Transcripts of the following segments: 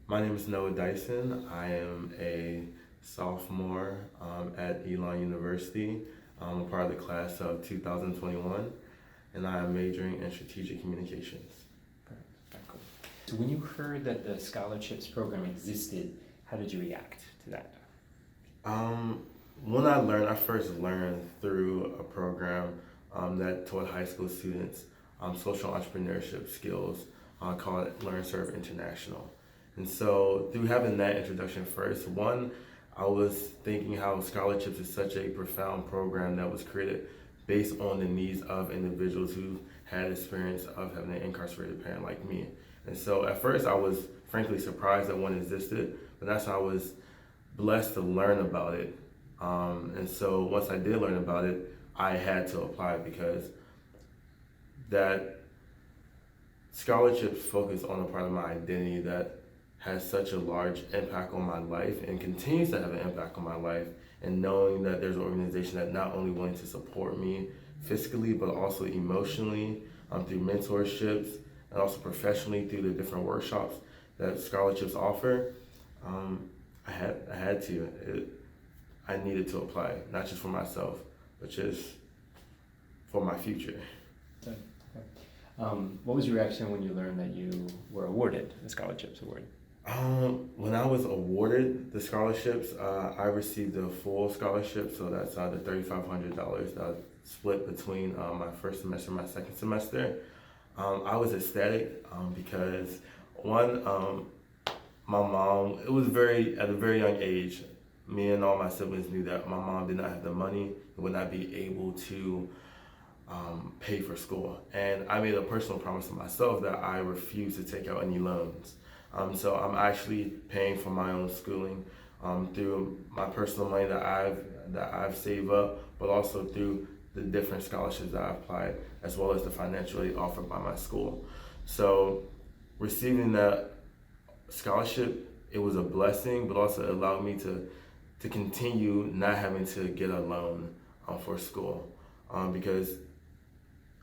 My name is Noah Dyson. I am a sophomore at Elon University. I'm a part of the class of 2021, and I am majoring in strategic communications. Very cool. So when you heard that the ScholarCHIPS program existed, how did you react to that? Um, I first learned through a program that taught high school students social entrepreneurship skills called Learn Serve International. And so through having that introduction first, I was thinking how scholarships is such a profound program that was created based on the needs of individuals who had experience of having an incarcerated parent like me. And so at first I was frankly surprised that one existed, but that's how I was blessed to learn about it. And so once I did learn about it, I had to apply because that scholarships focus on a part of my identity that has such a large impact on my life and continues to have an impact on my life. And knowing that there's an organization that not only willing to support me fiscally, but also emotionally through mentorships and also professionally through the different workshops that scholarships offer, I had to. I needed to apply, not just for myself, but just for my future. Okay. What was your reaction when you learned that you were awarded the ScholarCHIPS award? When I was awarded the scholarships, I received a full scholarship, so that's the $3,500 that split between my first semester and my second semester. I was ecstatic because one, my mom, it was at a very young age, me and all my siblings knew that my mom did not have the money and would not be able to pay for school. And I made a personal promise to myself that I refuse to take out any loans. So I'm actually paying for my own schooling through my personal money that I've saved up, but also through the different scholarships that I've applied, as well as the financial aid offered by my school. So receiving that scholarship, it was a blessing, but also it allowed me to continue not having to get a loan for school. Because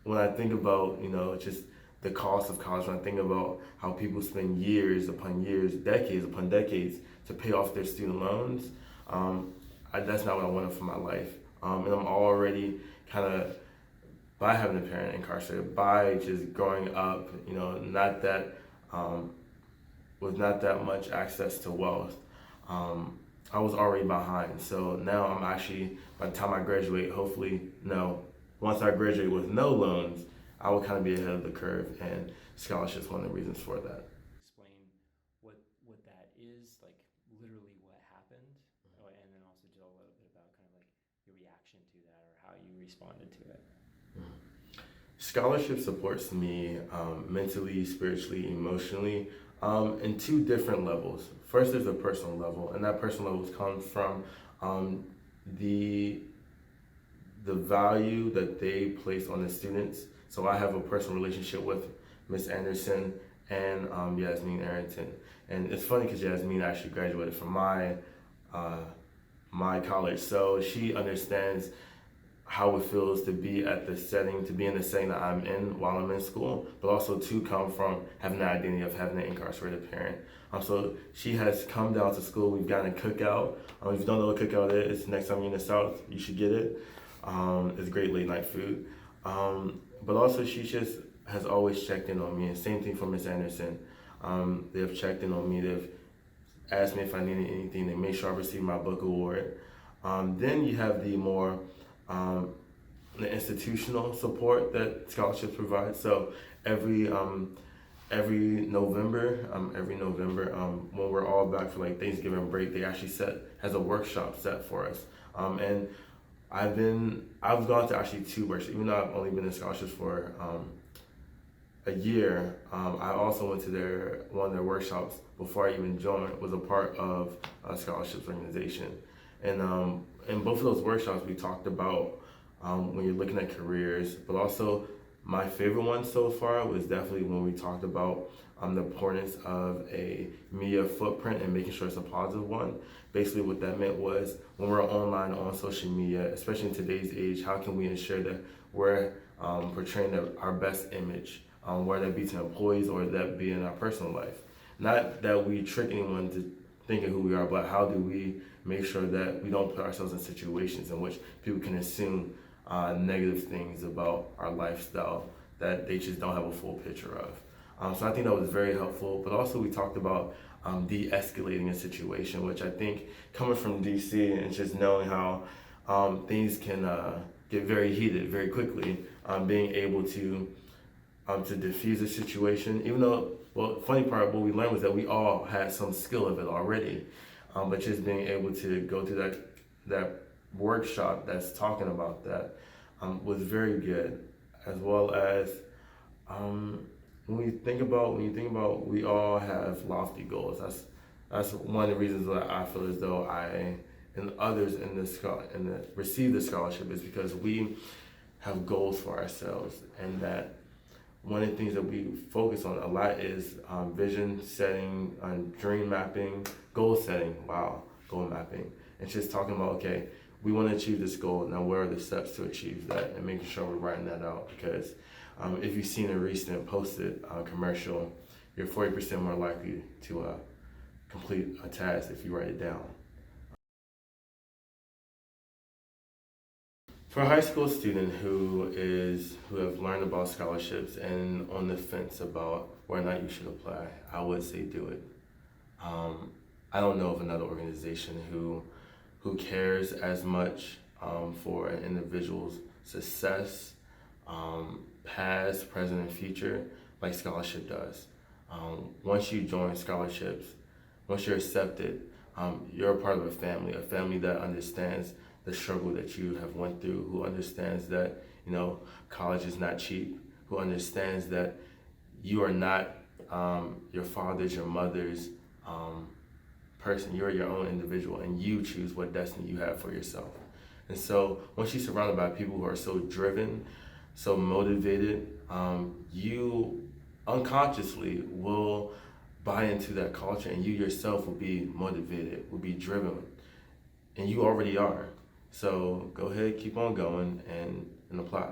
when I think about, just the cost of college, when I think about how people spend years upon years, decades upon decades to pay off their student loans, that's not what I wanted for my life. And I'm already kind of, by having a parent incarcerated, by just growing up, not that, with not that much access to wealth, I was already behind. So now I'm actually, by the time I graduate, hopefully, no, once I graduate with no loans, I will kind of be ahead of the curve, and scholarship's one of the reasons for that. Explain what that is, like literally what happened, and then also just a little bit about kind of like your reaction to that or how you responded to it. Scholarship supports me mentally, spiritually, emotionally in two different levels. First, there's a personal level, and that personal level comes from the value that they place on the students. So I have a personal relationship with Miss Anderson and Yasmin Arrington. And it's funny because Yasmin actually graduated from my college. So she understands how it feels to be to be in the setting that I'm in while I'm in school, but also to come from having the identity of having an incarcerated parent. So she has come down to school. We've gotten a cookout. If you don't know what cookout is, next time you're in the South, you should get it. It's great late night food. But also she just has always checked in on me, and same thing for Miss Anderson. They've checked in on me. They've asked me if I needed anything. They made sure I received my book award. Then you have the more the institutional support that scholarships provide. So every November, when we're all back for like Thanksgiving break, they actually has a workshop set for us. And I've gone to actually two workshops, even though I've only been in scholarships for a year. I also went to one of their workshops before I even joined, was a part of a scholarships organization. And in both of those workshops, we talked about when you're looking at careers, but also my favorite one so far was definitely when we talked about the importance of a media footprint and making sure it's a positive one. Basically what that meant was when we're online on social media, especially in today's age, how can we ensure that we're portraying our best image, whether that be to employees or that be in our personal life. Not that we trick anyone to thinking who we are, but how do we make sure that we don't put ourselves in situations in which people can assume negative things about our lifestyle that they just don't have a full picture of. So I think that was very helpful, but also we talked about de-escalating a situation, which I think coming from DC and just knowing how things can get very heated very quickly, being able to diffuse a situation, even though, well, funny part, what we learned was that we all had some skill of it already, but just being able to go through that workshop that's talking about that was very good, as well as when you think about, we all have lofty goals. That's one of the reasons why I feel as though I and others in receive the scholarship is because we have goals for ourselves, and that one of the things that we focus on a lot is vision setting, dream mapping, goal setting. Wow, goal mapping. It's just talking about, okay, we want to achieve this goal. Now, what are the steps to achieve that, and making sure we're writing that out. Because if you've seen a recent posted commercial, you're 40% more likely to complete a task if you write it down. For a high school student who have learned about scholarships and on the fence about whether or not you should apply, I would say do it. I don't know of another organization who cares as much for an individual's success, past, present, and future, like Scholarship does. Once you join scholarships, once you're accepted, you're a part of a family that understands the struggle that you have went through, who understands that, college is not cheap, who understands that you are not your father's, your mother's person. You're your own individual, and you choose what destiny you have for yourself. And so once you're surrounded by people who are so driven, so motivated, you unconsciously will buy into that culture, and you yourself will be motivated, will be driven, and you already are. So go ahead, keep on going, and apply.